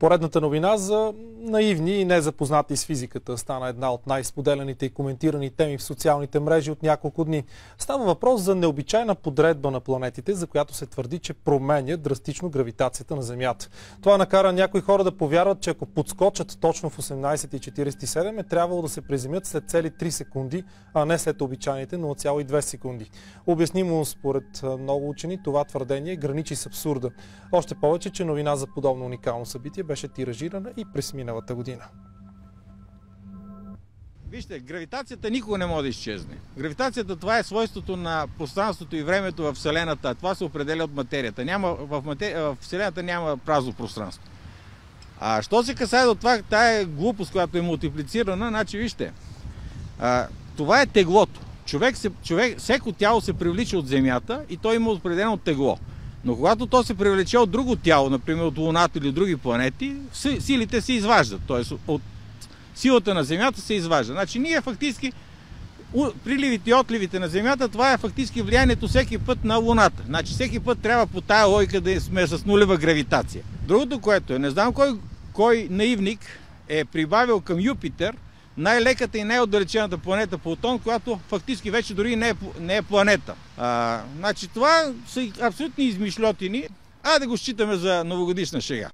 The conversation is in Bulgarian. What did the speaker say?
Поредната новина за наивни и незапознати с физиката стана една от най-споделяните и коментирани теми в социалните мрежи от няколко дни. Става въпрос за необичайна подредба на планетите, за която се твърди, че променя драстично гравитацията на Земята. Това накара някои хора да повярват, че ако подскочат точно в 18:47, е трябвало да се приземят след цели 3 секунди, а не след обичайните 0,2 секунди. Обяснимо според много учени, това твърдение граничи с абсурда. Още повече, че новина за подобно уникално събитие беше тиражирана и през миналата година. Вижте, гравитацията никога не може да изчезне. Гравитацията, това е свойството на пространството и времето в Вселената. Това се определя от материята. В Вселената няма празно пространство. А що се касае до това, тая глупост, която е мултиплицирана, значи вижте, това е теглото. Всеко тяло се привлича от Земята и то има определено тегло. Но когато то се привлече от друго тяло, например от Луната или други планети, силите се изваждат. Т.е. от силата на Земята се изважда. Значи ние фактически, приливите и отливите на Земята, това е фактически влиянието всеки път на Луната. Значи всеки път трябва по тая логика да сме с нулева гравитация. Другото, което е, не знам кой наивник е прибавил към Юпитер най-леката и най-отдалечената планета Плутон, която фактически вече дори не е планета. Значи това са абсолютни измишльотини, да го считаме за новогодишна шега.